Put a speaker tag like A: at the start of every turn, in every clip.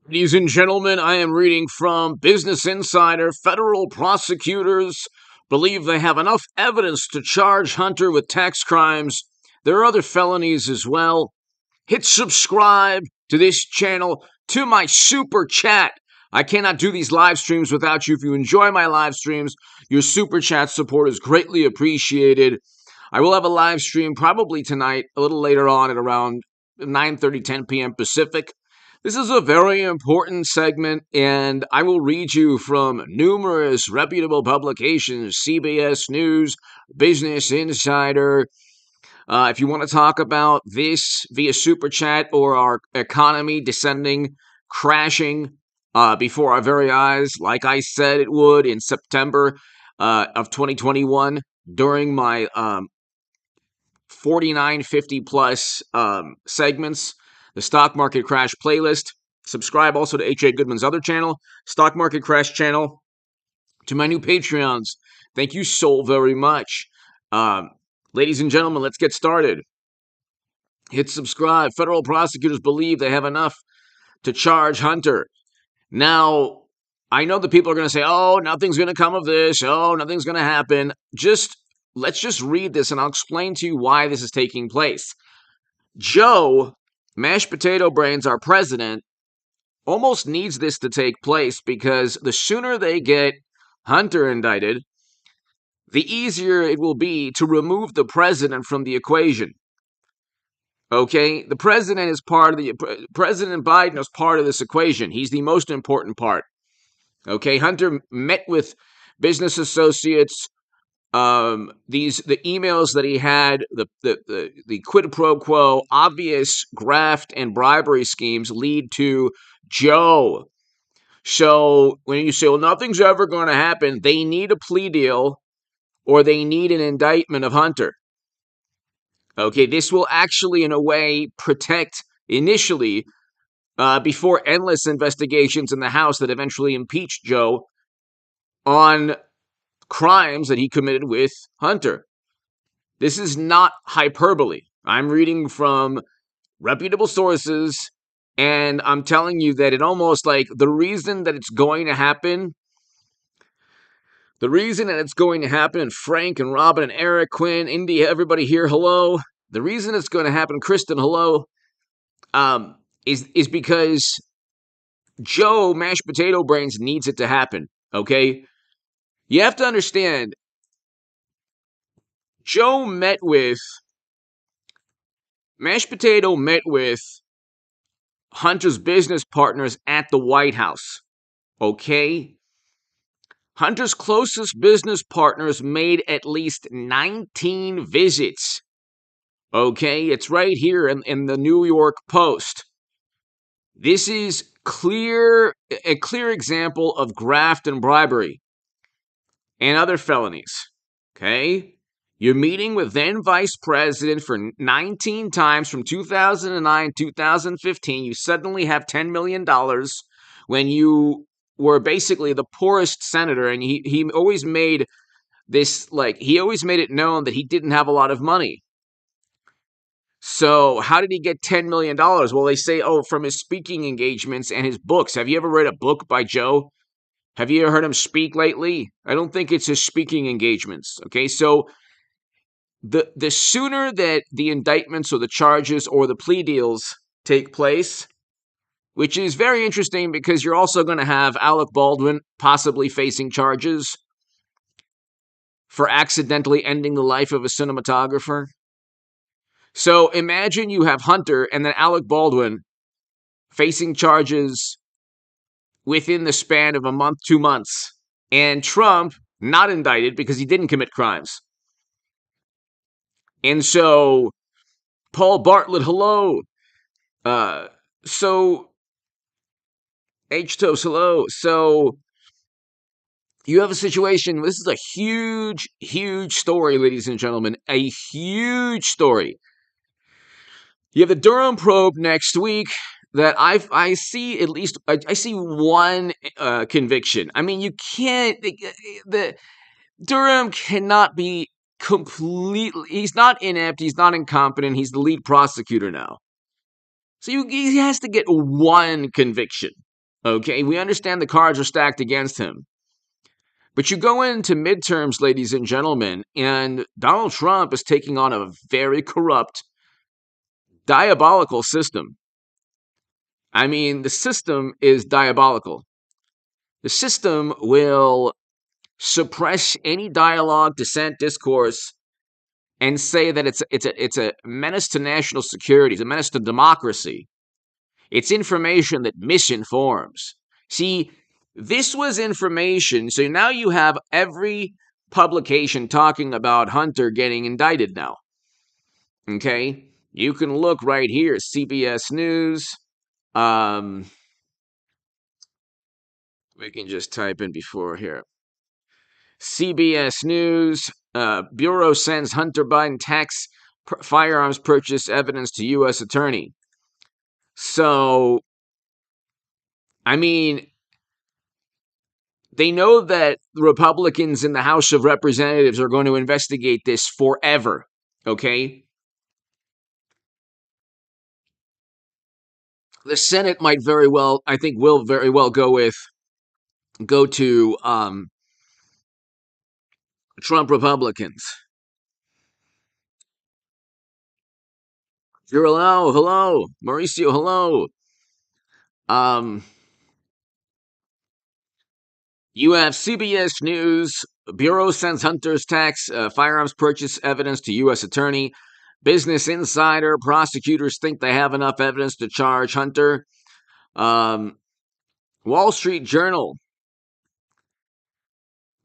A: Ladies and gentlemen, I am reading from Business Insider. Federal prosecutors believe they have enough evidence to charge Hunter with tax crimes. There are other felonies as well. Hit subscribe to this channel, to my super chat. I cannot do these live streams without you. If you enjoy my live streams, your super chat support is greatly appreciated. I will have a live stream probably tonight, a little later on at around 9:30, 10 p.m. Pacific. This is a very important segment, and I will read you from numerous reputable publications: CBS News, Business Insider. If you want to talk about this via Super Chat or our economy descending, crashing before our very eyes, like I said it would in September of 2021 during my 4950 plus segments, the Stock Market Crash playlist. Subscribe also to H.A. Goodman's other channel, Stock Market Crash channel, to my new Patreons. Thank you so very much. Ladies and gentlemen, let's get started. Hit subscribe. Federal prosecutors believe they have enough to charge Hunter. Now, I know that people are going to say, oh, nothing's going to come of this. Oh, nothing's going to happen. Let's just read this, and I'll explain to you why this is taking place. Joe, Mashed Potato Brains, our president, almost needs this to take place because the sooner they get Hunter indicted, the easier it will be to remove the president from the equation. Okay? The president is President Biden is part of this equation. He's the most important part. Okay? Hunter met with business associates. The emails that he had, the quid pro quo, obvious graft and bribery schemes lead to Joe. So when you say, well, nothing's ever going to happen, they need a plea deal or they need an indictment of Hunter. Okay, this will actually, in a way, protect initially before endless investigations in the House that eventually impeached Joe on crimes that he committed with Hunter. This is not hyperbole. I'm reading from reputable sources, and I'm telling you that it almost like the reason that it's going to happen, and Frank and Robin and Eric, Quinn, Indy, everybody here, hello. The reason it's going to happen, Kristen, hello, is because Joe Mashed Potato Brains needs it to happen, okay? You have to understand, Mashed Potato met with Hunter's business partners at the White House, okay? Hunter's closest business partners made at least 19 visits, okay? It's right here in the New York Post. This is a clear example of graft and bribery and other felonies, okay? You're meeting with then Vice President for 19 times from 2009, 2015. You suddenly have $10 million when you were basically the poorest senator, and he always made it known that he didn't have a lot of money. So how did he get $10 million? Well, they say, from his speaking engagements and his books. Have you ever read a book by Joe? Have you ever heard him speak lately? I don't think it's his speaking engagements, okay? So the sooner that the indictments or the charges or the plea deals take place, which is very interesting because you're also going to have Alec Baldwin possibly facing charges for accidentally ending the life of a cinematographer. So imagine you have Hunter and then Alec Baldwin facing charges within the span of a month, 2 months, and Trump not indicted because he didn't commit crimes. And so, Paul Bartlett, hello. H-Toast, hello. So, you have a situation, this is a huge, huge story, ladies and gentlemen. A huge story. You have the Durham probe next week that I see at least, I see one conviction. I mean, you can't, the Durham cannot be completely, he's not inept, he's not incompetent, he's the lead prosecutor now. So he has to get one conviction. Okay, we understand the cards are stacked against him. But you go into midterms, ladies and gentlemen, and Donald Trump is taking on a very corrupt, diabolical system. I mean, the system is diabolical. The system will suppress any dialogue, dissent, discourse, and say that it's a menace to national security, it's a menace to democracy. It's information that misinforms. See, this was information. So now you have every publication talking about Hunter getting indicted now. Okay? You can look right here, CBS News. We can just type in before here. CBS News. Bureau sends Hunter Biden tax firearms purchase evidence to U.S. attorney. So, I mean, they know that the Republicans in the House of Representatives are going to investigate this forever, okay? The Senate might very well, I think, will very well go to Trump Republicans. Hello, Mauricio, hello. Um, you have CBS News. Bureau sends Hunter's tax firearms purchase evidence to U.S. attorney. Business Insider. Prosecutors think they have enough evidence to charge Hunter. Wall Street Journal.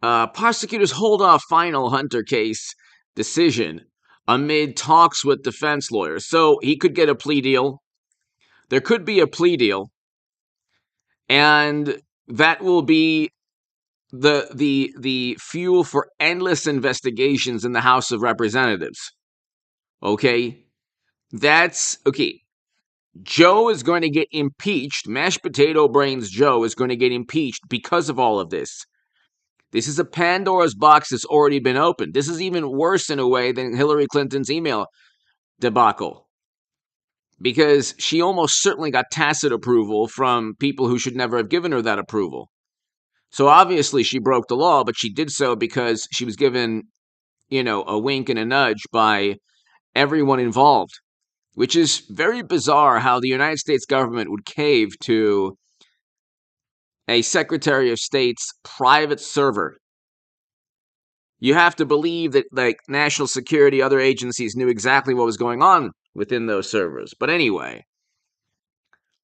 A: Prosecutors hold off final Hunter case decision amid talks with defense lawyers. So he could get a plea deal. There could be a plea deal. And that will be the fuel for endless investigations in the House of Representatives. Okay? That's okay. Joe is going to get impeached. Mashed potato brains Joe is going to get impeached because of all of this. This is a Pandora's box that's already been opened. This is even worse in a way than Hillary Clinton's email debacle. Because she almost certainly got tacit approval from people who should never have given her that approval. So obviously she broke the law, but she did so because she was given, a wink and a nudge by everyone involved. Which is very bizarre how the United States government would cave to a Secretary of State's private server. You have to believe that, like, national security, other agencies knew exactly what was going on within those servers. But anyway,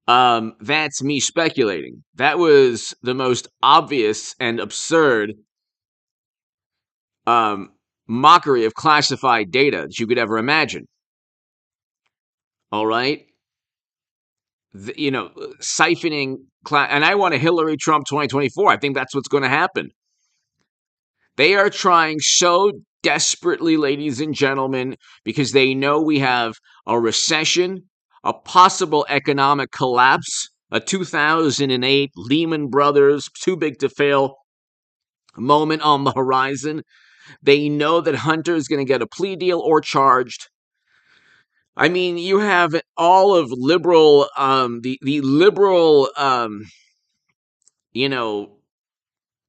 A: that's me speculating. That was the most obvious and absurd mockery of classified data that you could ever imagine. All right? Siphoning, and I want a Hillary Trump 2024. I think that's what's going to happen. They are trying so desperately, ladies and gentlemen, because they know we have a recession, a possible economic collapse, a 2008 Lehman Brothers too big to fail moment on the horizon. They know that Hunter is going to get a plea deal or charged. I mean, you have all of liberal, the liberal,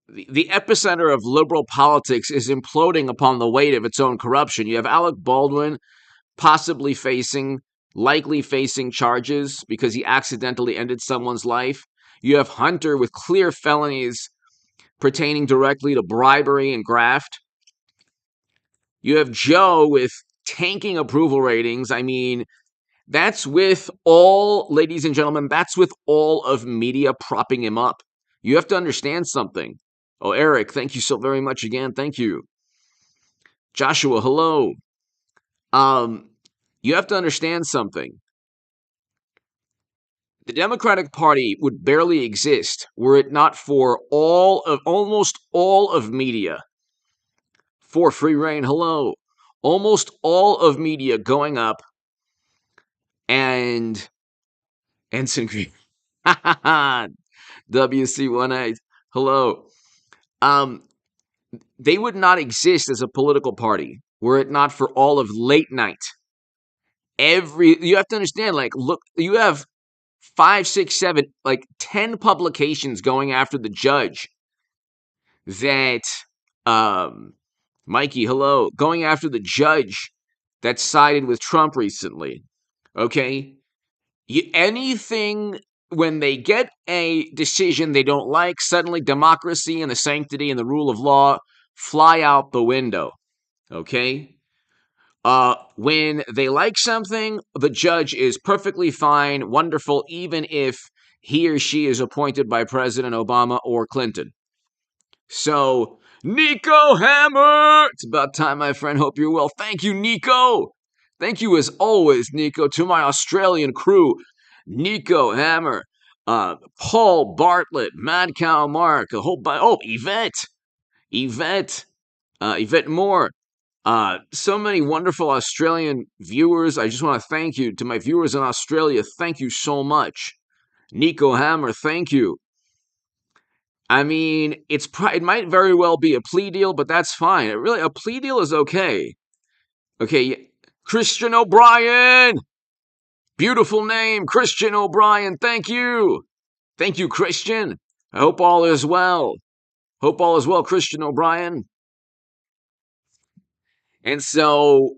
A: the epicenter of liberal politics is imploding upon the weight of its own corruption. You have Alec Baldwin likely facing charges because he accidentally ended someone's life. You have Hunter with clear felonies pertaining directly to bribery and graft. You have Joe with tanking approval ratings. I mean, that's with all, ladies and gentlemen, that's with all of media propping him up. You have to understand something. Oh, Eric, thank you so very much again. Thank you. Joshua, hello. You have to understand something. The Democratic Party would barely exist were it not for almost all of media. For free reign, hello. Almost all of media going up and Ensign Green. WC18. Hello. They would not exist as a political party were it not for all of late night. You have to understand, like, look, you have 5, 6, 7, like 10 publications going after the judge that, Mikey, hello, going after the judge that sided with Trump recently. Okay? Anything, when they get a decision they don't like, suddenly democracy and the sanctity and the rule of law fly out the window. Okay? When they like something, the judge is perfectly fine, wonderful, even if he or she is appointed by President Obama or Clinton. So, Nico Hammer! It's about time, my friend. Hope you're well. Thank you, Nico! Thank you, as always, Nico, to my Australian crew. Nico Hammer, Paul Bartlett, Mad Cow Mark, a whole bunch. Oh, Yvette Moore. So many wonderful Australian viewers. I just want to thank you to my viewers in Australia. Thank you so much. Nico Hammer, thank you. I mean, it might very well be a plea deal, but that's fine. A plea deal is okay. Okay, Christian O'Brien. Beautiful name, Christian O'Brien. Thank you. Thank you, Christian. I hope all is well. Hope all is well, Christian O'Brien. And so,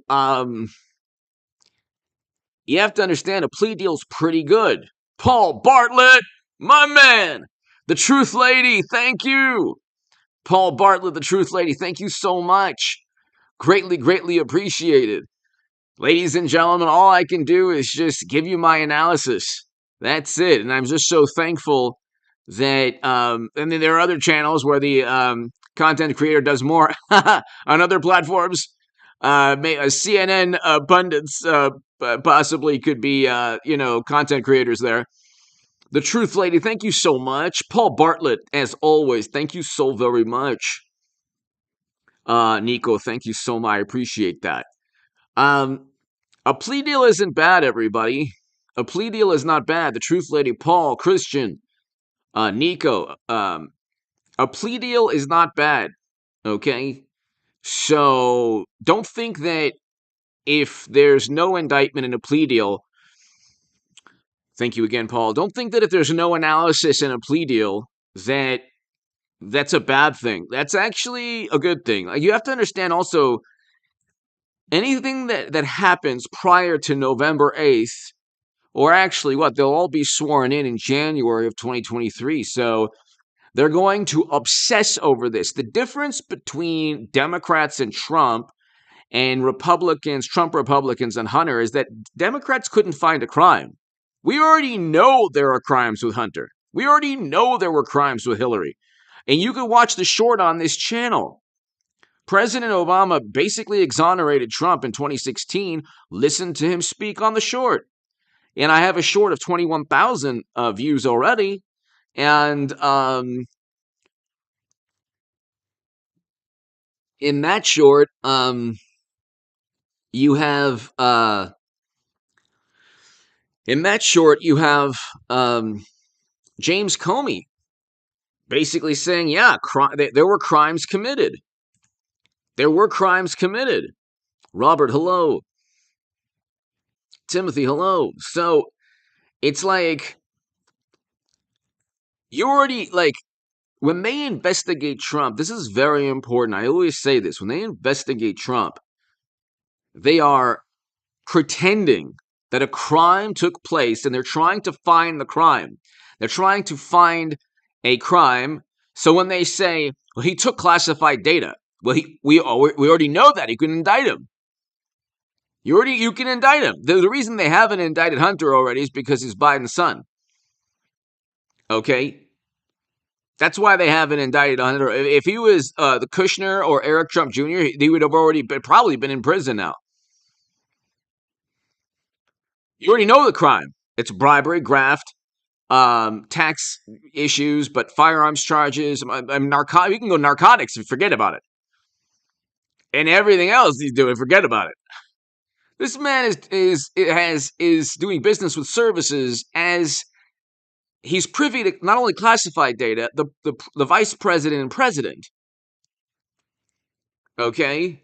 A: you have to understand a plea deal's pretty good. Paul Bartlett, my man. The Truth Lady, thank you. Paul Bartlett, the Truth Lady, thank you so much. Greatly, greatly appreciated. Ladies and gentlemen, all I can do is just give you my analysis. That's it. And I'm just so thankful that, and then there are other channels where the content creator does more on other platforms. CNN pundits possibly could be, content creators there. The Truth Lady, thank you so much. Paul Bartlett, as always, thank you so very much. Nico, thank you so much. I appreciate that. A plea deal isn't bad, everybody. A plea deal is not bad. The Truth Lady, Paul, Christian, Nico. A plea deal is not bad, okay? So don't think that if there's no indictment in a plea deal, thank you again, Paul. Don't think that if there's no analysis in a plea deal, that's a bad thing. That's actually a good thing. You have to understand also, anything that happens prior to November 8th, or actually, they'll all be sworn in January of 2023. So they're going to obsess over this. The difference between Democrats and Trump and Republicans, Trump Republicans and Hunter, is that Democrats couldn't find a crime. We already know there are crimes with Hunter. We already know there were crimes with Hillary. And you can watch the short on this channel. President Obama basically exonerated Trump in 2016. Listen to him speak on the short. And I have a short of 21,000 views already. And in that short, you have James Comey basically saying, yeah, there were crimes committed. There were crimes committed. Robert, hello. Timothy, hello. So it's like, you already, like, when they investigate Trump, this is very important. I always say this. When they investigate Trump, they are pretending that a crime took place and they're trying to find the crime. They're trying to find a crime. So when they say, well, he took classified data, well, we already know that. You can indict him. You can indict him. The reason they haven't indicted Hunter already is because he's Biden's son. Okay? That's why they haven't indicted Hunter. If he was the Kushner or Eric Trump Jr., he would have probably been in prison now. You already know the crime. It's bribery, graft, tax issues, but firearms charges, you can go narcotics and forget about it. And everything else he's doing, forget about it. This man is doing business with services as he's privy to not only classified data, the vice president and president. Okay?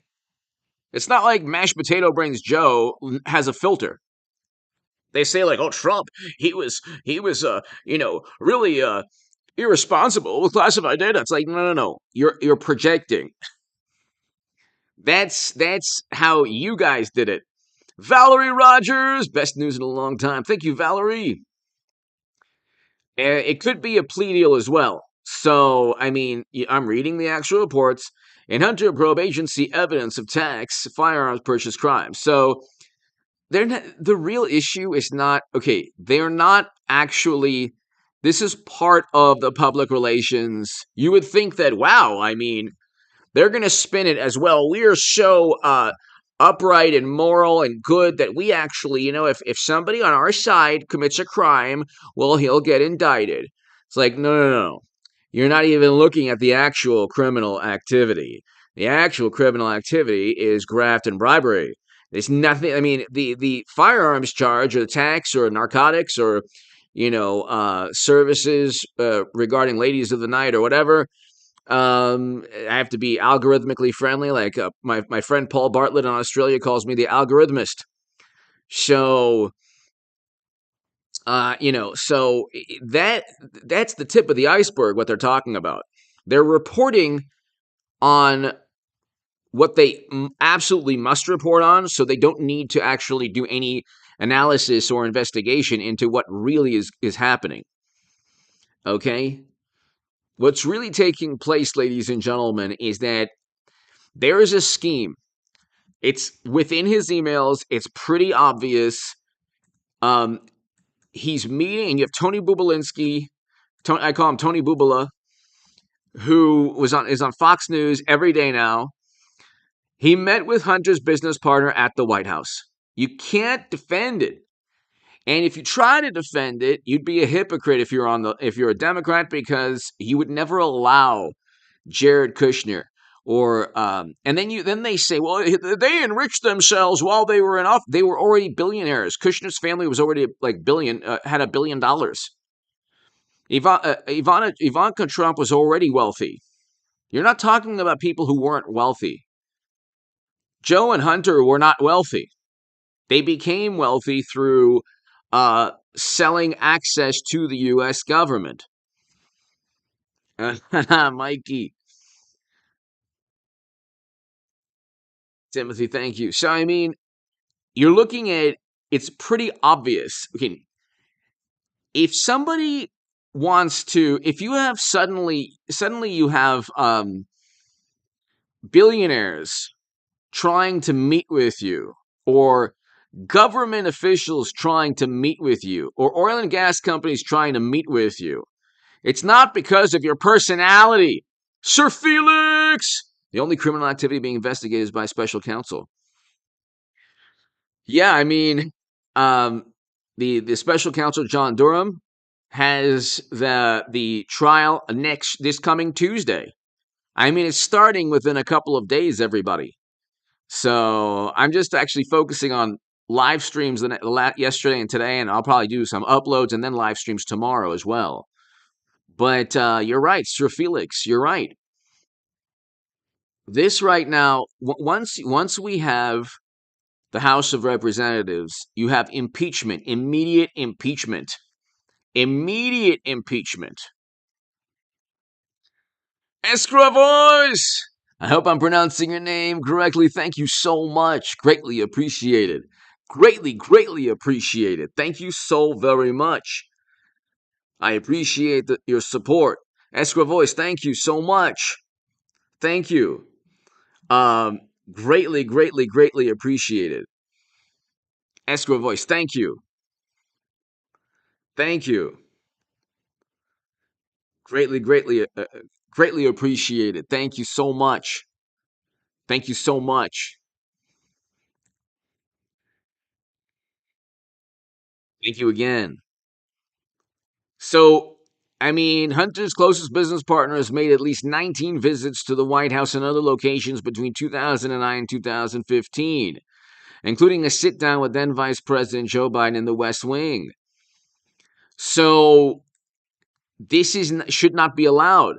A: It's not like mashed potato brains Joe has a filter. They say like, "Oh, Trump, he was really irresponsible with classified data." It's like, no, no, no. You're projecting. That's how you guys did it. Valerie Rogers, best news in a long time. Thank you, Valerie. It could be a plea deal as well. So, I mean, I'm reading the actual reports. In Hunter probe agency evidence of tax firearms purchase crimes. So, they're not, the real issue is not okay. They're not actually. This is part of the public relations. You would think that, wow, I mean, they're going to spin it as well. We are so upright and moral and good that we actually, if somebody on our side commits a crime, well, he'll get indicted. It's like, no, no, no. You're not even looking at the actual criminal activity. The actual criminal activity is graft and bribery. There's nothing. I mean, the firearms charge or the tax or narcotics or services regarding ladies of the night or whatever. I have to be algorithmically friendly. Like my friend Paul Bartlett in Australia calls me the algorithmist. So, so that's the tip of the iceberg. What they're talking about. They're reporting on what they absolutely must report on, so they don't need to actually do any analysis or investigation into what really is happening. Okay? What's really taking place, ladies and gentlemen, is that there is a scheme. It's within his emails. It's pretty obvious. He's meeting, and you have Tony Bubalinski. I call him Tony Bubala, who is on Fox News every day now. He met with Hunter's business partner at the White House. You can't defend it. And if you try to defend it, you'd be a hypocrite if you're a Democrat, because you would never allow Jared Kushner and then they say, well, they enriched themselves while they were in office. They were already billionaires. Kushner's family was already like had $1 billion. Ivanka Trump was already wealthy. You're not talking about people who weren't wealthy. Joe and Hunter were not wealthy. They became wealthy through selling access to the U.S. government. Mikey. Timothy, thank you. So, I mean, you're looking at, it's pretty obvious. Okay, if somebody wants to, if you have suddenly you have billionaires trying to meet with you, or government officials trying to meet with you, or oil and gas companies trying to meet with you, it's not because of your personality. Sir Felix! The only criminal activity being investigated is by special counsel. Yeah, I mean, um, the special counsel John Durham has the trial this coming Tuesday. I mean, it's starting within a couple of days, everybody. So I'm just actually focusing on live streams yesterday and today, and I'll probably do some uploads and then live streams tomorrow as well. But you're right, Sir Felix, you're right. This right now, once we have the House of Representatives, you have impeachment, immediate impeachment. Immediate impeachment. Escrow voice! I hope I'm pronouncing your name correctly. Thank you so much. Greatly appreciated. Greatly, greatly appreciated. Thank you so very much. I appreciate your support. Escrow voice, thank you so much. Thank you. Greatly, greatly, greatly appreciated. Escrow voice, thank you. Thank you. Greatly, greatly, greatly appreciated. Thank you so much. Thank you so much. Thank you again. So, I mean, Hunter's closest business partner has made at least 19 visits to the White House and other locations between 2009 and 2015, including a sit down with then Vice President Joe Biden in the West Wing. So, this should not be allowed.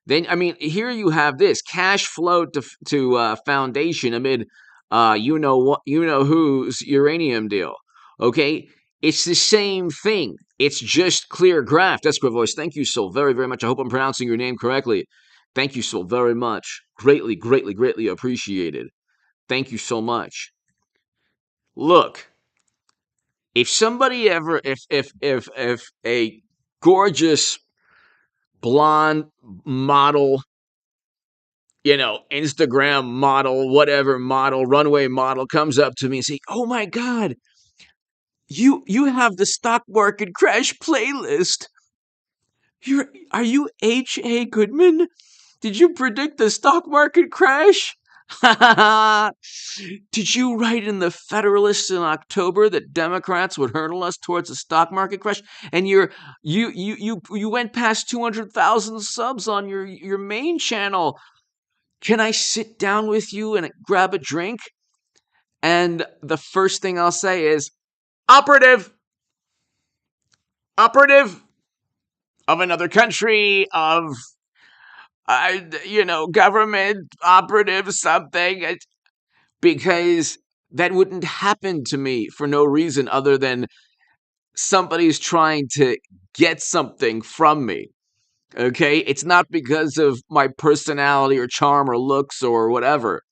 A: Then, I mean, here you have this cash flow to foundation amid you know who's uranium deal. Okay, It's the same thing. It's just clear graft. Escrow voice, thank you so very, very much. I hope I'm pronouncing your name correctly. Thank you so very much. Greatly, greatly, greatly appreciated. Thank you so much. Look, if somebody ever, if a gorgeous blonde model, Instagram model, whatever model, runway model comes up to me and say, "Oh my God, you have the stock market crash playlist. Are you H.A. Goodman? Did you predict the stock market crash? Did you write in the Federalist in October that Democrats would hurdle us towards a stock market crash? And you went past 200,000 subs on your main channel. Can I sit down with you and grab a drink?" And the first thing I'll say is, operative of another country, of government operative something, because that wouldn't happen to me for no reason other than somebody's trying to get something from me. Okay, it's not because of my personality or charm or looks or whatever.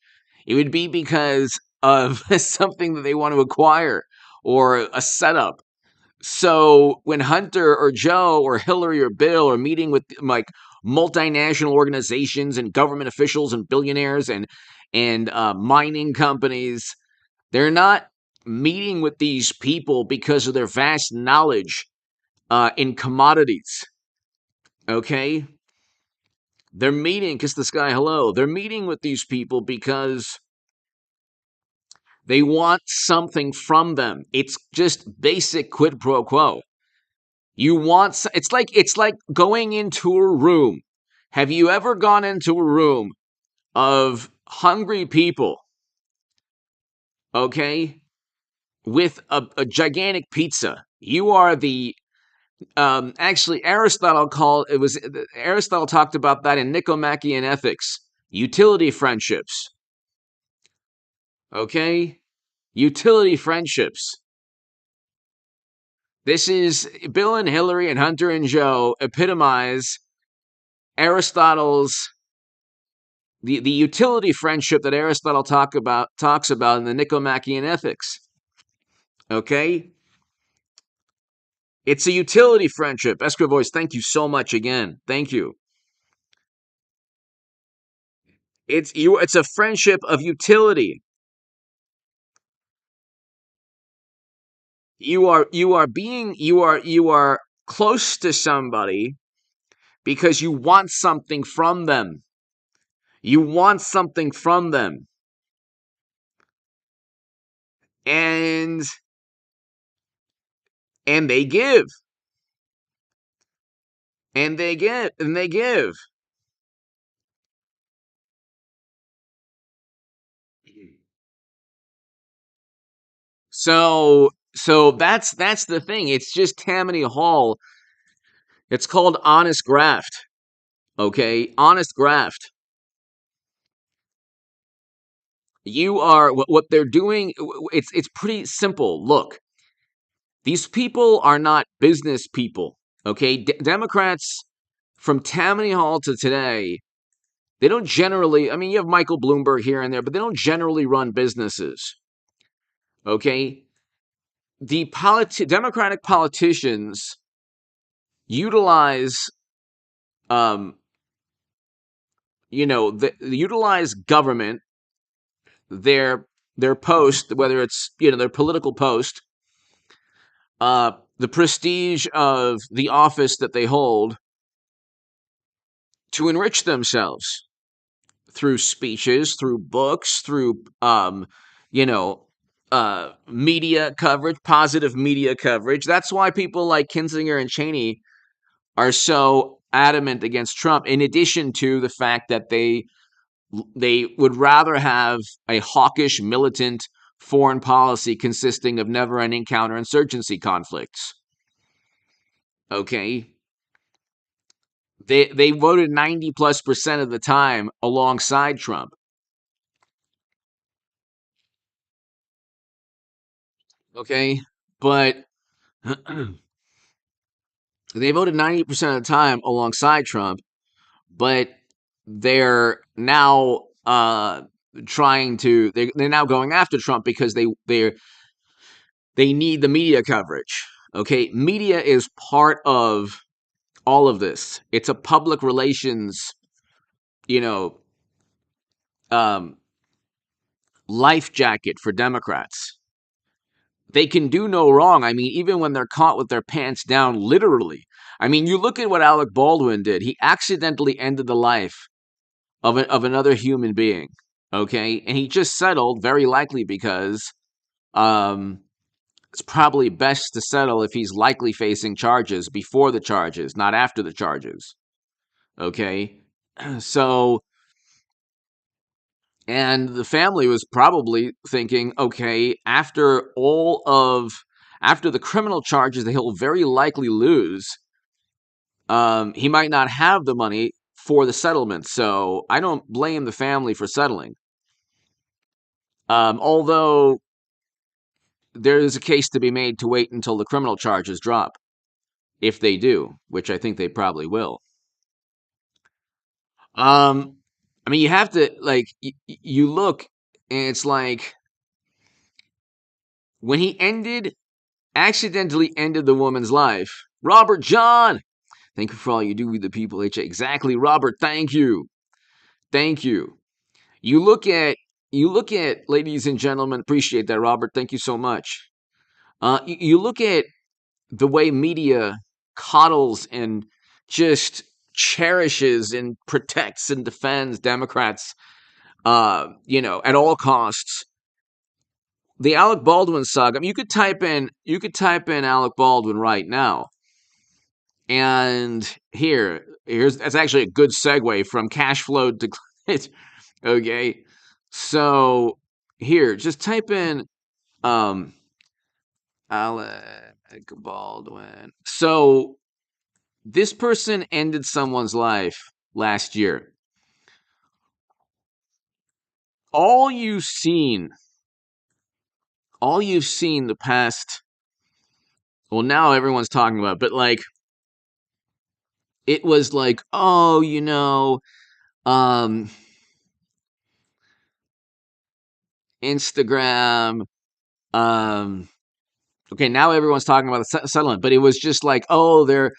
A: It would be because of something that they want to acquire or a setup. So when Hunter or Joe or Hillary or Bill are meeting with like multinational organizations and government officials and billionaires and mining companies, they're not meeting with these people because of their vast knowledge in commodities. Okay, they're meeting, kiss the sky, hello. They're meeting with these people because they want something from them. It's just basic quid pro quo. It's like going into a room. Have you ever gone into a room of hungry people, okay, with a gigantic pizza? You are the actually Aristotle talked about that in Nicomachean Ethics. Utility friendships, okay? Utility friendships. This is Bill and Hillary and Hunter and Joe epitomize Aristotle's the utility friendship that Aristotle talks about in the Nicomachean Ethics. Okay? It's a utility friendship. Escrow voice, thank you so much again. Thank you. It's a friendship of utility. You are close to somebody because you want something from them. You want something from them. And they give. And they get. And they give. So that's the thing. It's just Tammany Hall. It's called honest graft. Okay? Honest graft. You are what they're doing, it's pretty simple. Look, these people are not business people. Okay? Democrats from Tammany Hall to today, they don't generally, I mean, you have Michael Bloomberg here and there, but they don't generally run businesses. Okay? The Democratic politicians utilize um utilize government, their post, whether it's their political post, the prestige of the office that they hold, to enrich themselves through speeches, through books, through media coverage, positive media coverage. That's why people like Kinzinger and Cheney are so adamant against Trump, in addition to the fact that they would rather have a hawkish, militant foreign policy consisting of never-ending counterinsurgency conflicts. Okay? They voted 90+% of the time alongside Trump. Okay? But They voted 90% of the time alongside Trump, but they're now they're now going after Trump because they need the media coverage. Okay, media is part of all of this. It's a public relations, you know, um, life jacket for Democrats. They can do no wrong. I mean, even when they're caught with their pants down, literally. I mean, you look at what Alec Baldwin did. He accidentally ended the life of another human being. Okay, and he just settled, very likely because um, it's probably best to settle if he's likely facing charges before the charges, not after the charges. Okay, so and the family was probably thinking, okay, after the criminal charges that he'll very likely lose, he might not have the money for the settlement. So I don't blame the family for settling. Although there is a case to be made to wait until the criminal charges drop, if they do, which I think they probably will. Um, I mean, you have to you look, and it's like when he accidentally ended the woman's life. Robert John, thank you for all you do with the people. Exactly, Robert. Thank you, thank you. You look at, ladies and gentlemen. Appreciate that, Robert. Thank you so much. You look at the way media coddles and just cherishes and protects and defends Democrats, at all costs. The Alec Baldwin saga. I mean, you could type in Alec Baldwin right now, and here's that's actually a good segue from cash flow to okay. So here, just type in um Alec Baldwin. So this person ended someone's life last year. All you've seen, all you've seen the past. Well, now everyone's talking about it, but it was like, oh, um, Instagram. Um, okay, now everyone's talking about the settlement, but it was just like, oh, they're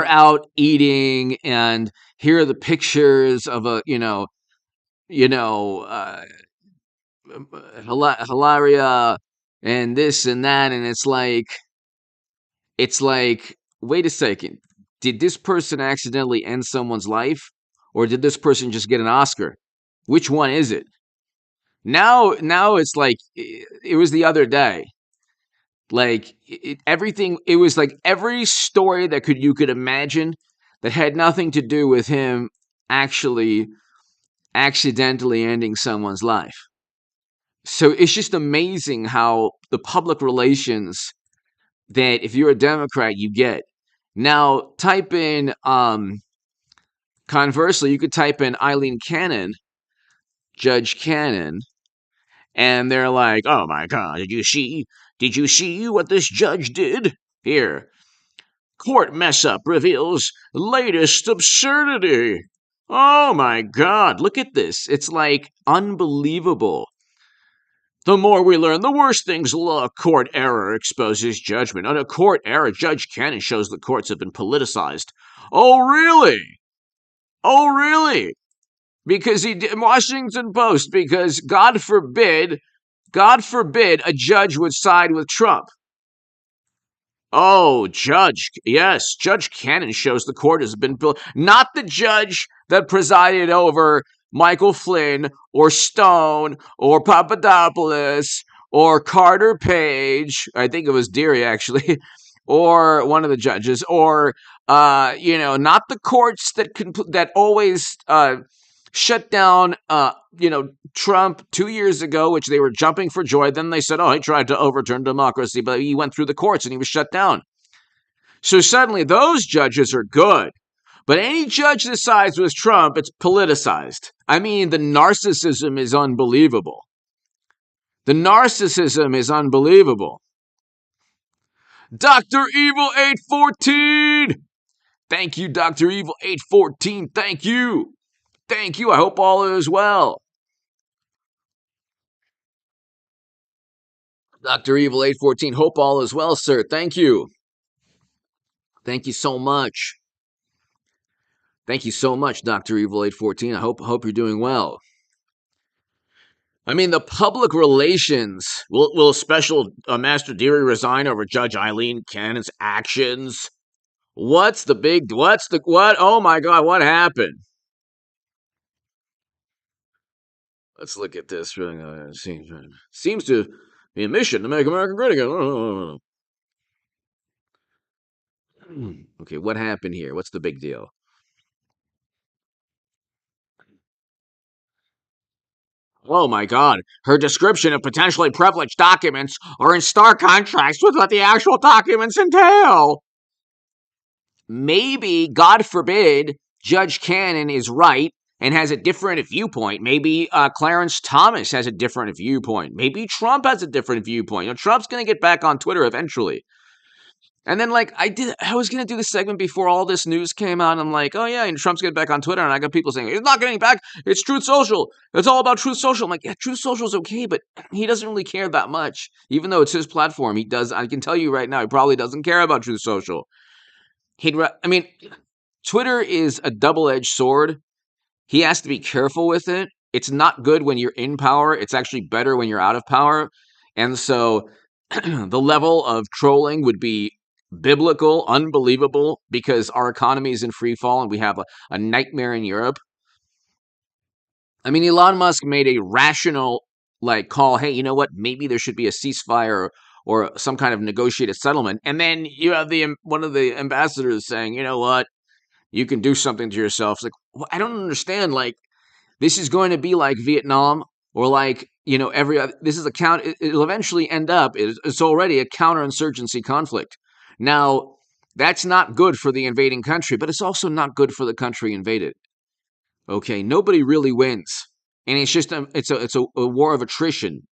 A: out eating, and here are the pictures of you know, uh, Hilaria, and this and that, and it's like, wait a second, did this person accidentally end someone's life, or did this person just get an Oscar? Which one is it? Now it's like it was the other day. Everything. It was like every story that you could imagine that had nothing to do with him actually accidentally ending someone's life. So it's just amazing how the public relations that if you're a Democrat you get. Now type in conversely, you could type in Eileen Cannon, Judge Cannon, and they're like, "Oh my God, Did you see what this judge did? Here, court mess up reveals latest absurdity. Oh my God, look at this! It's like unbelievable. The more we learn, the worse things look. Court error exposes judgment. On a court error, Judge Cannon shows the courts have been politicized. Oh really? Oh really? Because he did Washington Post. Because God forbid a judge would side with Trump. Oh, yes, Judge Cannon shows the court has been built. Not the judge that presided over Michael Flynn or Stone or Papadopoulos or Carter Page. I think it was Deary, actually, or one of the judges, or not the courts that always shut down, Trump 2 years ago, which they were jumping for joy. Then they said, oh, he tried to overturn democracy, but he went through the courts and he was shut down. So suddenly those judges are good. But any judge that sides with Trump, it's politicized. I mean, the narcissism is unbelievable. The narcissism is unbelievable. Dr. Evil 814. Thank you, Dr. Evil 814. Thank you. Thank you. I hope all is well. Dr. Evil 814. Hope all is well, sir. Thank you. Thank you so much. Thank you so much, Dr. Evil 814. I hope you're doing well. I mean, the public relations. Will Special Master Deary resign over Judge Eileen Cannon's actions? What's the big? What's the what? Oh my God! What happened? Let's look at this. Seems to be a mission to make America great again. Okay, what happened here? What's the big deal? Oh my God. Her description of potentially privileged documents are in stark contrast with what the actual documents entail. Maybe, God forbid, Judge Cannon is right and has a different viewpoint. Maybe Clarence Thomas has a different viewpoint. Maybe Trump has a different viewpoint. Trump's going to get back on Twitter eventually. And then, like, I was going to do this segment before all this news came out. And I'm like, oh, yeah, and Trump's getting back on Twitter. And I got people saying, he's not getting back. It's Truth Social. It's all about Truth Social. I'm like, yeah, Truth Social is okay, but he doesn't really care that much. Even though it's his platform, I can tell you right now, he probably doesn't care about Truth Social. I mean, Twitter is a double-edged sword. He has to be careful with it. It's not good when you're in power. It's actually better when you're out of power. And so the level of trolling would be biblical, unbelievable, because our economy is in free fall and we have a nightmare in Europe. I mean, Elon Musk made a rational call, hey, you know what? Maybe there should be a ceasefire or some kind of negotiated settlement. And then you have one of the ambassadors saying, you know what? You can do something to yourself. It's like, well, I don't understand. Like, this is going to be like Vietnam or every other. This is it'll eventually end up. It's already a counterinsurgency conflict. Now, that's not good for the invading country, but it's also not good for the country invaded. Okay, nobody really wins, and it's just a war of attrition.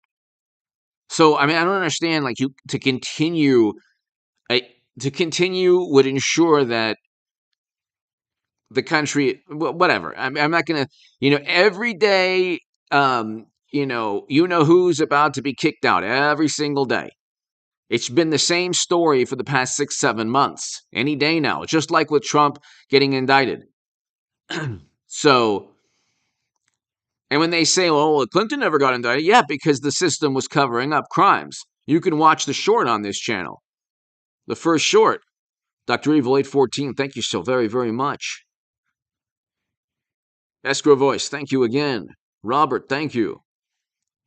A: So I mean, I don't understand. Like you to continue, to continue would ensure that the country, whatever. I'm not gonna, every day, who's about to be kicked out every single day. It's been the same story for the past 6-7 months. Any day now, just like with Trump getting indicted. So, and when they say, well, Clinton never got indicted, yeah, because the system was covering up crimes. You can watch the short on this channel. The first short. Dr. Evil 814, thank you so very, very much. Escrow Voice, thank you again. Robert, thank you.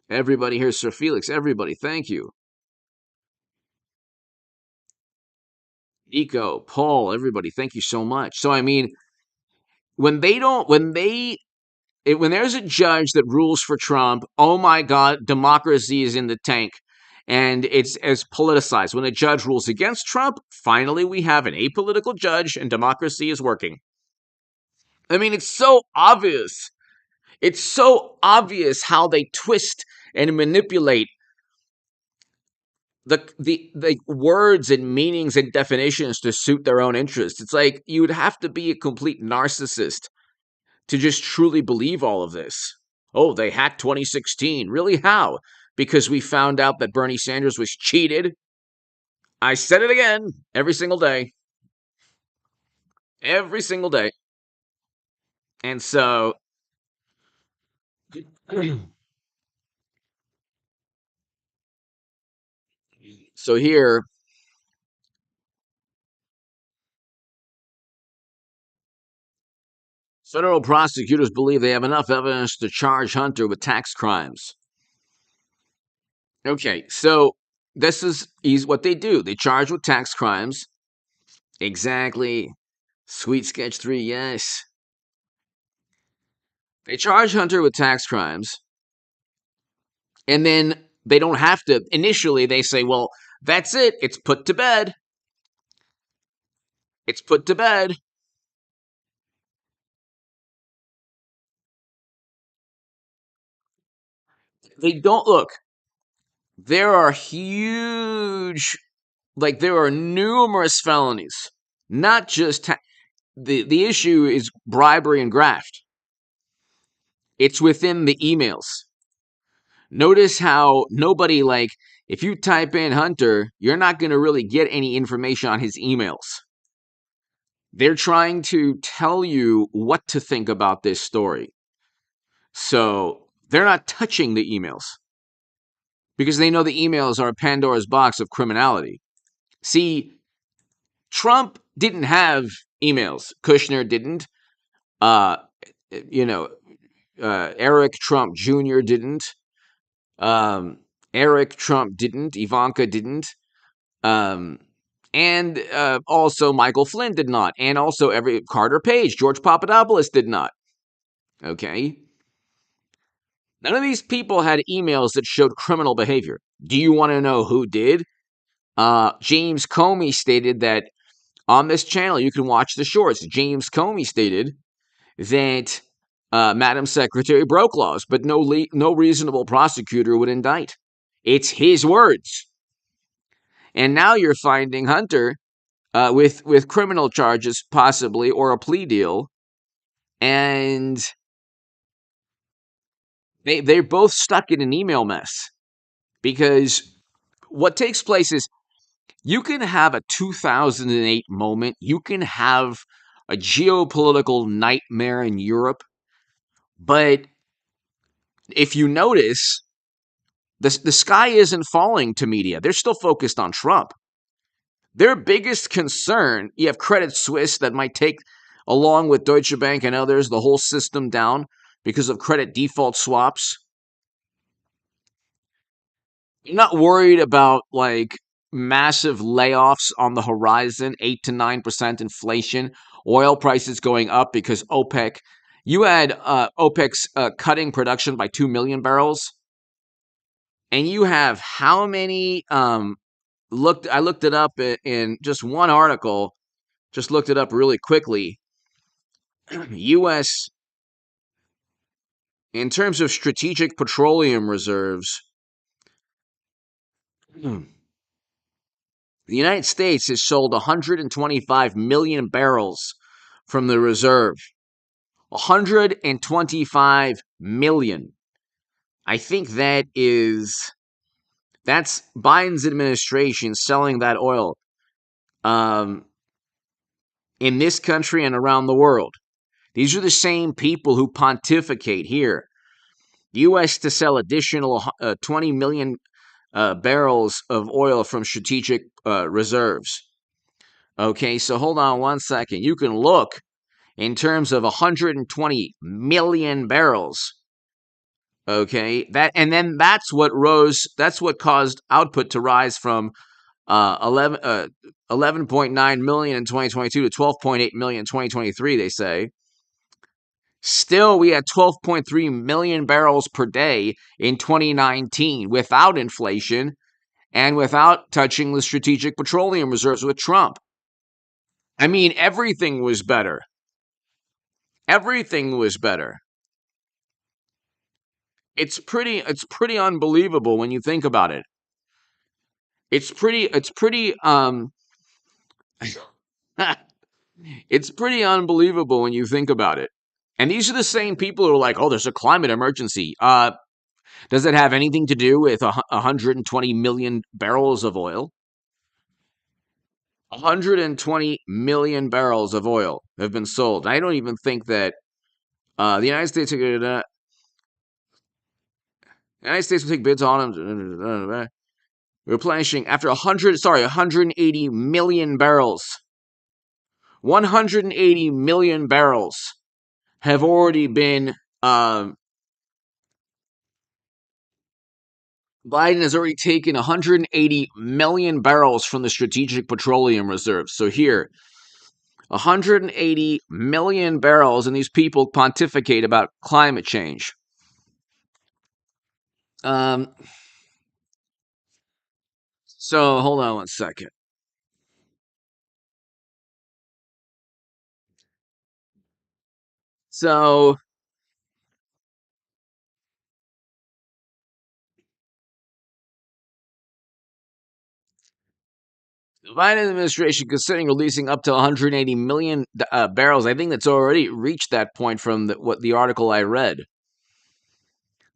A: Everybody here, Sir Felix, everybody, thank you. Nico, Paul, everybody, thank you so much. So, I mean, when there's a judge that rules for Trump, oh my God, democracy is in the tank. And it's as politicized. When a judge rules against Trump, finally we have an apolitical judge and democracy is working. I mean, it's so obvious. It's so obvious how they twist and manipulate the words and meanings and definitions to suit their own interests. It's like you would have to be a complete narcissist to just truly believe all of this. Oh, they hacked 2016. Really? How? Because we found out that Bernie Sanders was cheated. I said it again every single day. Every single day. And so so here federal prosecutors believe they have enough evidence to charge Hunter with tax crimes. Okay, so this is what they do. They charge with tax crimes. Exactly. Sweet Sketch 3, yes. They charge Hunter with tax crimes. And then they don't have to. Initially, they say, well, that's it. It's put to bed. It's put to bed. They don't look. There are huge Like there are numerous felonies, not just the issue is bribery and graft. It's within the emails. Notice how nobody, like, if you type in Hunter, you're not going to really get any information on his emails. They're trying to tell you what to think about this story. So they're not touching the emails because they know the emails are Pandora's box of criminality. See, Trump didn't have emails. Kushner didn't. Uh, you know, Eric Trump Jr. didn't. Eric Trump didn't. Ivanka didn't. Um, and also Michael Flynn did not. And also every Carter Page, George Papadopoulos did not. Okay. None of these people had emails that showed criminal behavior. Do you want to know who did? James Comey stated that on this channel, you can watch the shorts. James Comey stated that Madam Secretary broke laws, but no reasonable prosecutor would indict. It's his words. And now you're finding Hunter with criminal charges, possibly, or a plea deal, and they're both stuck in an email mess. Because what takes place is you can have a 2008 moment, you can have a geopolitical nightmare in Europe, but if you notice, the sky isn't falling to media. They're still focused on Trump. Their biggest concern, you have Credit Suisse that might take, along with Deutsche Bank and others, the whole system down because of credit default swaps. You're not worried about like massive layoffs on the horizon, 8 to 9% inflation, oil prices going up because OPEC. You had OPEC's cutting production by 2 million barrels. And you have how many I looked it up in just one article, just looked it up really quickly. US in terms of strategic petroleum reserves, the United States has sold 125 million barrels from the reserve. 125 million. I think that's Biden's administration selling that oil um, in this country and around the world. These are the same people who pontificate here. U.S. to sell additional 20 million barrels of oil from strategic reserves. Okay, so hold on one second. You can look in terms of 120 million barrels. Okay, and then that's what rose. That's what caused output to rise from 11.9 million in 2022 to 12.8 million in 2023. They say. Still, we had 12.3 million barrels per day in 2019 without inflation and without touching the strategic petroleum reserves with Trump. I mean, everything was better. Everything was better. It's pretty unbelievable when you think about it. It's pretty it's pretty unbelievable when you think about it. And these are the same people who are like, "Oh, there's a climate emergency." Does it have anything to do with 120 million barrels of oil? 120 million barrels of oil have been sold. I don't even think that the United States will take bids on them, replenishing after 180 million barrels. 180 million barrels have already been. Biden has already taken 180 million barrels from the strategic petroleum reserves. So here, 180 million barrels, and these people pontificate about climate change. Um, so hold on one second. So The Biden administration considering releasing up to 180 million barrels. I think that's already reached that point from what the article I read.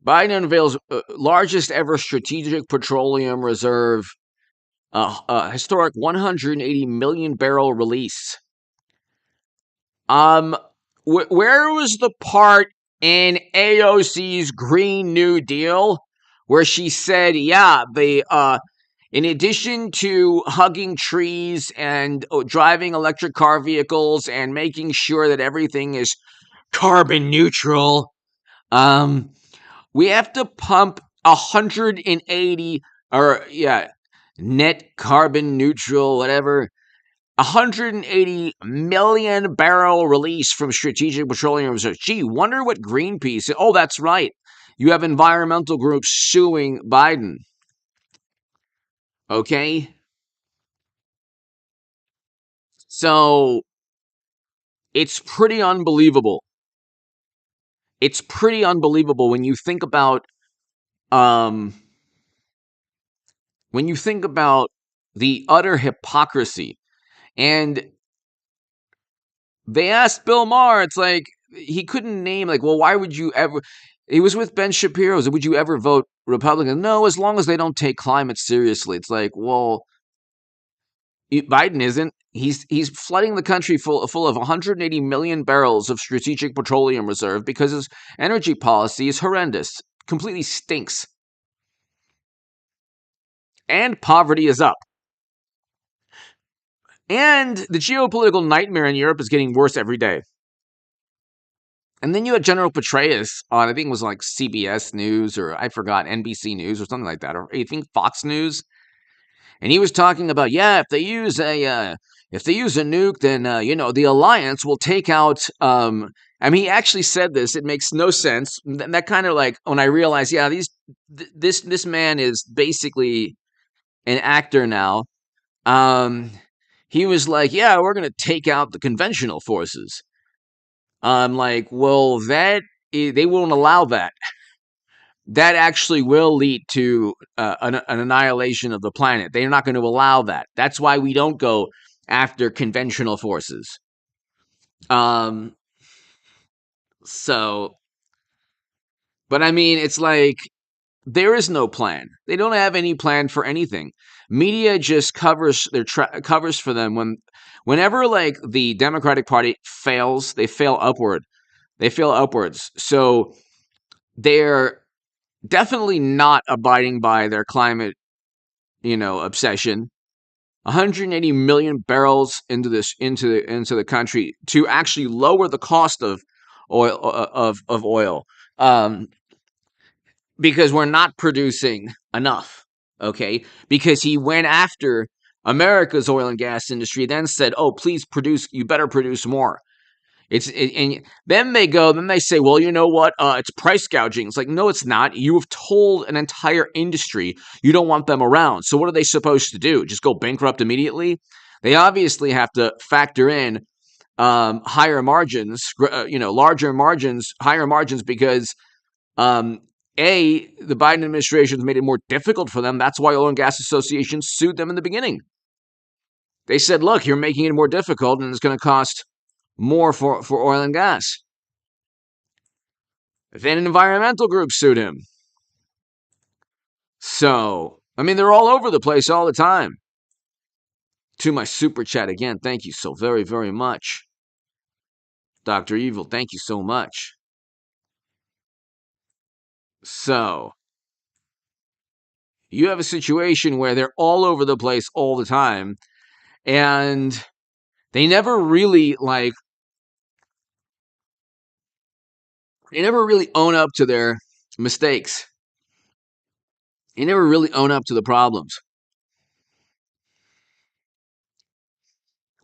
A: Biden unveils largest ever strategic petroleum reserve, historic 180 million barrel release. Where was the part in AOC's Green New Deal where she said, yeah, in addition to hugging trees and driving electric car vehicles and making sure that everything is carbon neutral, we have to pump 180 or net carbon neutral, whatever, 180 million barrel release from Strategic Petroleum Reserve. Gee, wonder what Greenpeace. Oh, that's right. You have environmental groups suing Biden. Okay? So it's pretty unbelievable. It's pretty unbelievable when you think about um the utter hypocrisy. And they asked Bill Maher, it's like he couldn't name, like, well, why would you ever? He was with Ben Shapiro. So would you ever vote Republican? No, as long as they don't take climate seriously. It's like, well, Biden isn't. He's flooding the country full of 180 million barrels of strategic petroleum reserve because his energy policy is horrendous, completely stinks, and poverty is up. And the geopolitical nightmare in Europe is getting worse every day. And then you had General Petraeus on, I think it was like CBS News, or I forgot, NBC News or something like that, or I think Fox News. And he was talking about, if they use a nuke, then the alliance will take out. He actually said this. It makes no sense. That kind of like when I realized, this man is basically an actor now. He was like, we're going to take out the conventional forces. I'm like, well, they won't allow that. That actually will lead to an annihilation of the planet. They're not going to allow that. That's why we don't go after conventional forces. But I mean, it's like there is no plan. They don't have any plan for anything. Media just covers covers for them whenever like the Democratic Party fails, they fail upward. They fail upwards. So they're definitely not abiding by their climate, obsession. 180 million barrels into the country to actually lower the cost of oil, because we're not producing enough. Okay, because he went after America's oil and gas industry, then said, "Oh, please produce. You better produce more." And then they say, well, you know what? It's price gouging. It's like, no, it's not. You have told an entire industry you don't want them around. So what are they supposed to do? Just go bankrupt immediately? They obviously have to factor in higher margins, larger margins, higher margins, because the Biden administration has made it more difficult for them. That's why oil and gas associations sued them in the beginning. They said, look, you're making it more difficult and it's going to cost more for oil and gas. Then environmental groups sued him. So, I mean, they're all over the place all the time. To my super chat again, thank you so very, very much. Dr. Evil, thank you so much. So, you have a situation where they're all over the place all the time, and they never really own up to their mistakes. They never really own up to the problems.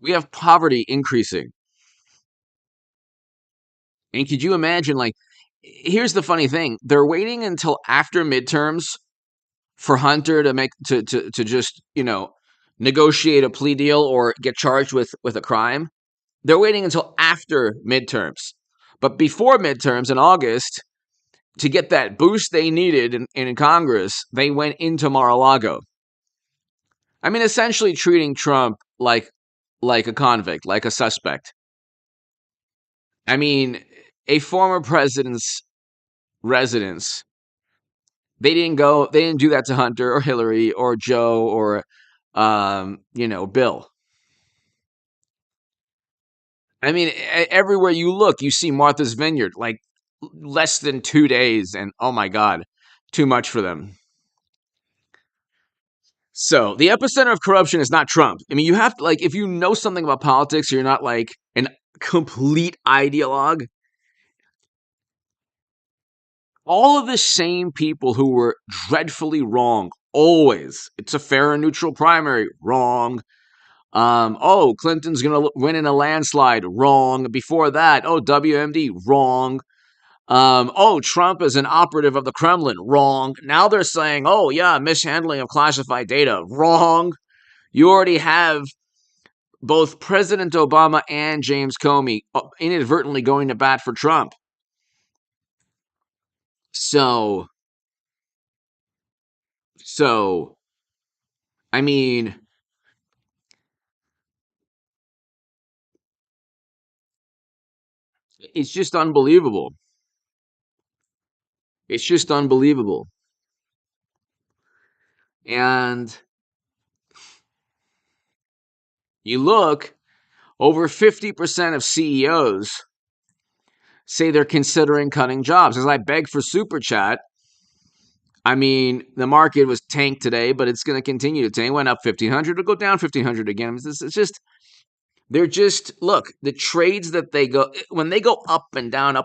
A: We have poverty increasing. And could you imagine, here's the funny thing. They're waiting until after midterms for Hunter to just, negotiate a plea deal or get charged with a crime. They're waiting until after midterms. But before midterms in August, to get that boost they needed in Congress, they went into Mar-a-Lago. I mean, essentially treating Trump like a convict, like a suspect. I mean, a former president's residence. They didn't do that to Hunter or Hillary or Joe or Bill. I mean, everywhere you look, you see Martha's Vineyard, like less than 2 days, and oh my God, too much for them. So the epicenter of corruption is not Trump. I mean, you have to, like, if you know something about politics, you're not like an complete ideologue. All of the same people who were dreadfully wrong, always. It's a fair and neutral primary, wrong. Clinton's gonna win in a landslide, wrong. Before that, WMD, wrong. Trump is an operative of the Kremlin, wrong. Now they're saying, oh yeah, mishandling of classified data, wrong. You already have both President Obama and James Comey inadvertently going to bat for Trump. So, I mean, it's just unbelievable. It's just unbelievable. And you look, over 50% of CEOs say they're considering cutting jobs. As I beg for super chat, I mean, the market was tanked today, but it's going to continue to tank. It went up 1,500, it'll go down 1,500 again. It's just, they're just, look, the trades that they go, when they go up and down,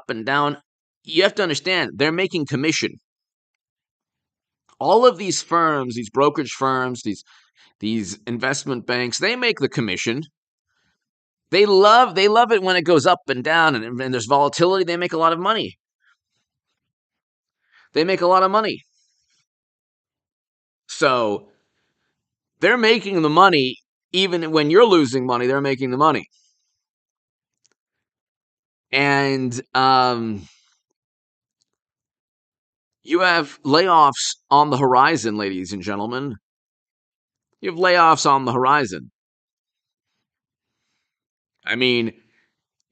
A: you have to understand, they're making commission. All of these firms, these brokerage firms, these investment banks, they make the commission. They love it when it goes up and down and there's volatility. They make a lot of money. They make a lot of money. So they're making the money even when you're losing money. They're making the money, and you have layoffs on the horizon, ladies and gentlemen. You have layoffs on the horizon. I mean,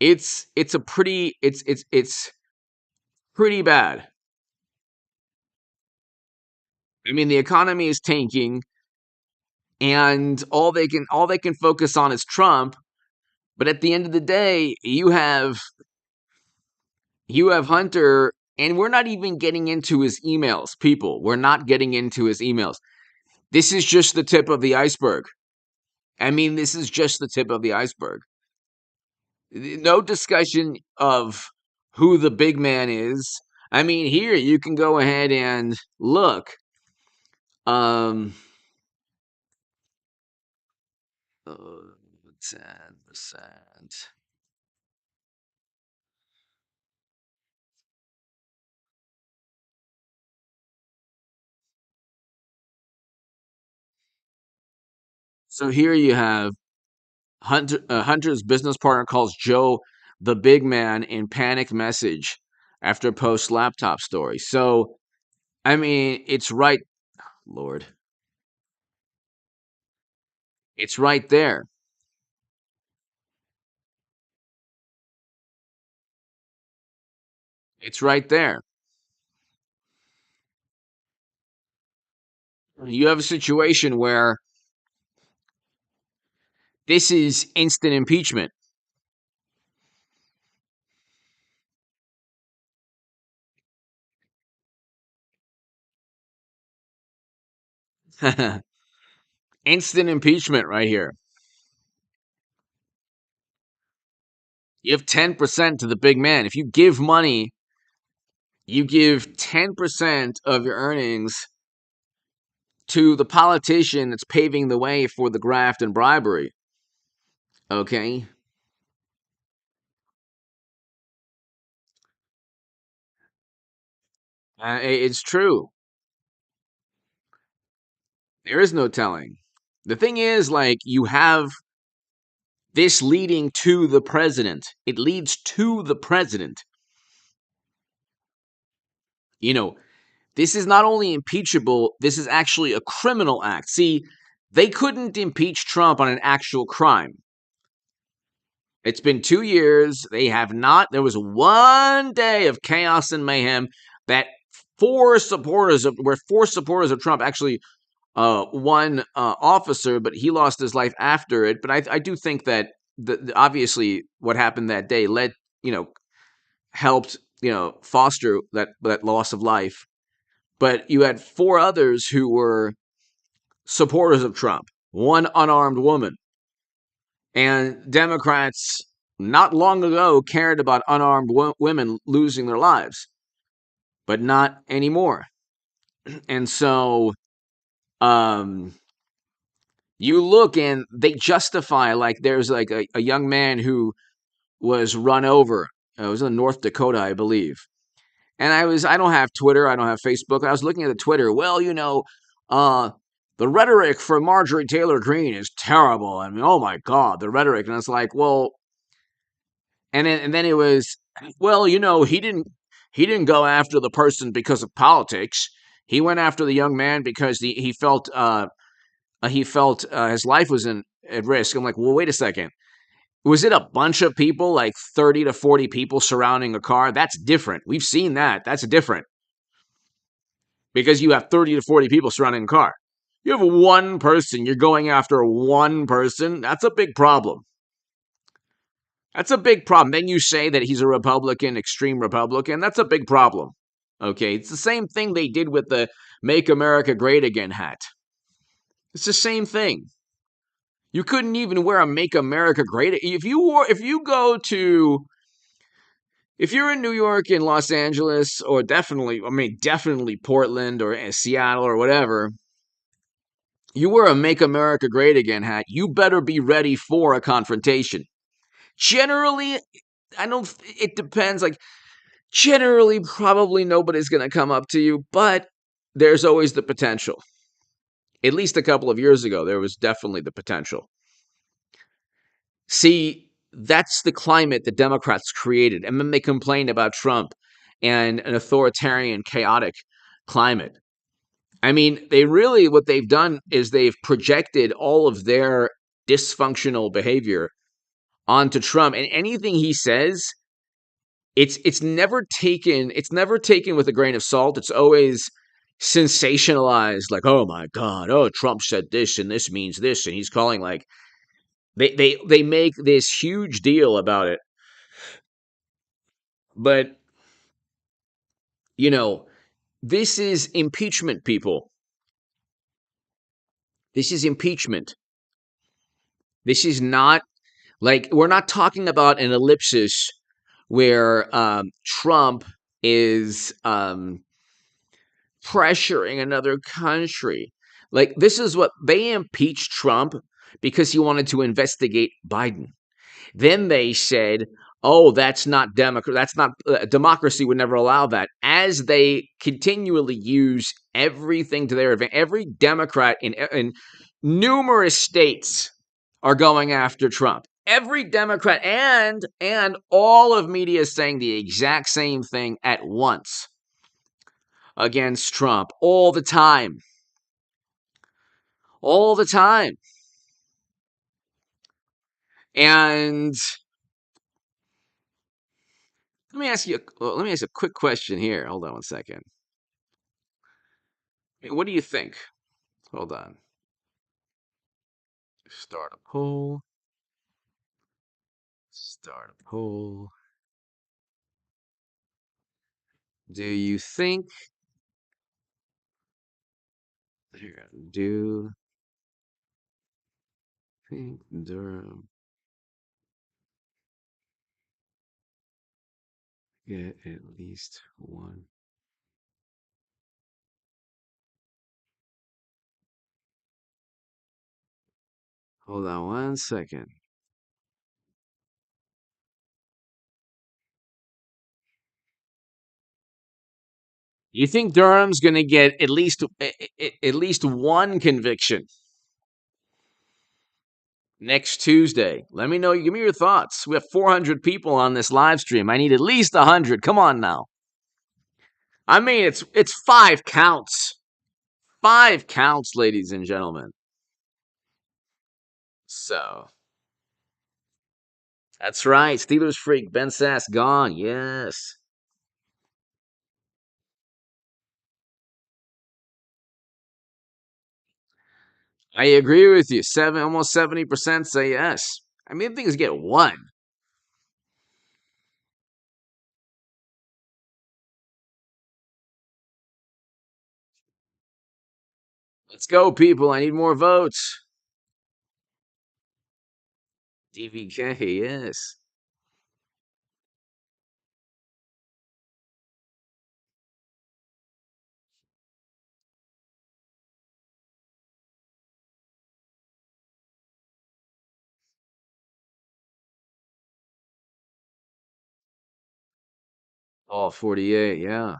A: it's pretty bad. I mean, the economy is tanking, and all they can focus on is Trump. But at the end of the day, you have Hunter, and we're not even getting into his emails, people. We're not getting into his emails. This is just the tip of the iceberg. I mean, this is just the tip of the iceberg. No discussion of who the big man is. I mean, here you can go ahead and look. Sad. So here you have Hunter's business partner calls Joe the big man in panic message after post laptop story. So, I mean, it's right, Lord. It's right there. It's right there. You have a situation where this is instant impeachment. Instant impeachment right here. You have 10% to the big man. If you give money, you give 10% of your earnings to the politician that's paving the way for the graft and bribery. Okay? It's true. There is no telling. The thing is, like, you have this leading to the president. It leads to the president. You know, this is not only impeachable, this is actually a criminal act. See, They couldn't impeach Trump on an actual crime. It's been 2 years. They have not. There was one day of chaos and mayhem that four supporters of Trump, actually one officer, but he lost his life after it. But I do think that obviously what happened that day helped foster that loss of life. But you had four others who were supporters of Trump, one unarmed woman. And Democrats not long ago cared about unarmed women losing their lives, but not anymore. And so you look and they justify, like there's like a young man who was run over. It was in North Dakota, I believe. And I don't have Twitter, I don't have Facebook. I was looking at the Twitter. Well, the rhetoric for Marjorie Taylor Greene is terrible. I mean, oh my God, the rhetoric. And it's like, well, and then it was, well, he didn't go after the person because of politics. He went after the young man because he felt his life was at risk. I'm like, well, wait a second. Was it a bunch of people, like 30 to 40 people surrounding a car? That's different. We've seen that. That's different. Because you have 30 to 40 people surrounding a car. You have one person, you're going after one person. That's a big problem. That's a big problem. Then you say that he's a Republican, extreme Republican. That's a big problem. Okay, it's the same thing they did with the Make America Great Again hat. It's the same thing. You couldn't even wear a Make America Great. If you're in New York and Los Angeles, or definitely Portland or Seattle or whatever, you wear a Make America Great Again hat, you better be ready for a confrontation. Generally, it depends. Like, generally, probably nobody's going to come up to you, but there's always the potential. At least a couple of years ago, there was definitely the potential. See, that's the climate the Democrats created. And then they complained about Trump and an authoritarian, chaotic climate. I mean, what they've done is they've projected all of their dysfunctional behavior onto Trump. And anything he says, it's never taken with a grain of salt. It's always sensationalized, like, oh my God, oh, Trump said this and this means this, and he's calling, like, they make this huge deal about it. But this is impeachment, people. This is impeachment. This is not, like, we're not talking about an ellipsis where Trump is pressuring another country. Like, this is what they impeached Trump because he wanted to investigate Biden. Then they said, oh, that's not democracy. That's not democracy would never allow that. As they continually use everything to their advantage, every Democrat in numerous states are going after Trump. Every Democrat and all of media is saying the exact same thing at once against Trump all the time. All the time. And let me ask you a quick question here. Hold on one second. What do you think? Hold on. Start a poll. Start a poll. Do you think Durham get at least one? Hold on one second. You think Durham's going to get at least one conviction next Tuesday? Let me know. Give me your thoughts. We have 400 people on this live stream. I need at least 100. Come on now. I mean, it's 5 counts. 5 counts, ladies and gentlemen. So that's right. Steelers freak Ben Sass gone. Yes. I agree with you. Almost 70% say yes. I mean, things get one. Let's go, people. I need more votes. DVK, yes. All 48, yeah.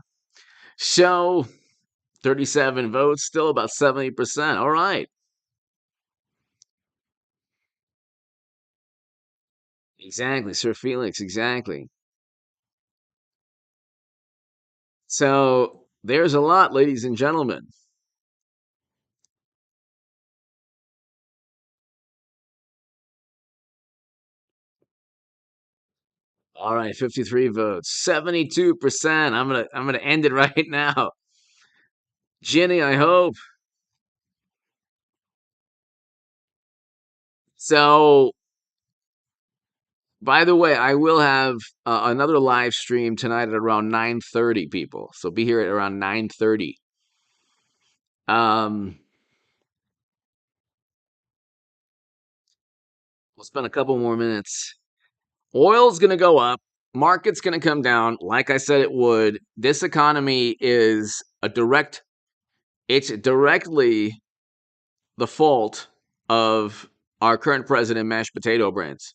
A: So 37 votes, still about 70%. All right. Exactly, Sir Felix, exactly. So there's a lot, ladies and gentlemen. All right, 53 votes, 72%. I'm gonna end it right now. Ginny, I hope. So, by the way, I will have another live stream tonight at around 9:30, people. So be here at around 9:30. Um, we'll spend a couple more minutes. Oil's going to go up. Market's going to come down. Like I said, it would. This economy is it's directly the fault of our current president, mashed potato brains.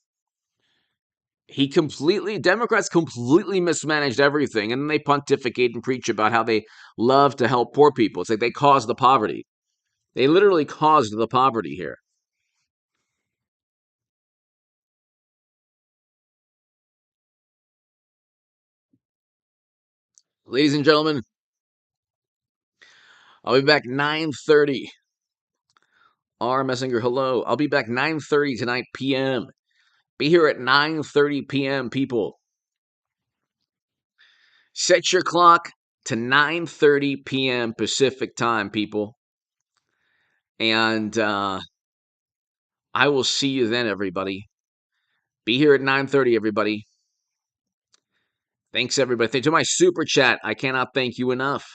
A: Democrats completely mismanaged everything, and then they pontificate and preach about how they love to help poor people. It's like they caused the poverty. They literally caused the poverty here. Ladies and gentlemen, I'll be back 9:30. R. Messenger, hello. I'll be back 9:30 tonight p.m. Be here at 9:30 p.m., people. Set your clock to 9:30 p.m. Pacific time, people. And I will see you then, everybody. Be here at 9:30, everybody. Thanks, everybody. To my super chat, I cannot thank you enough.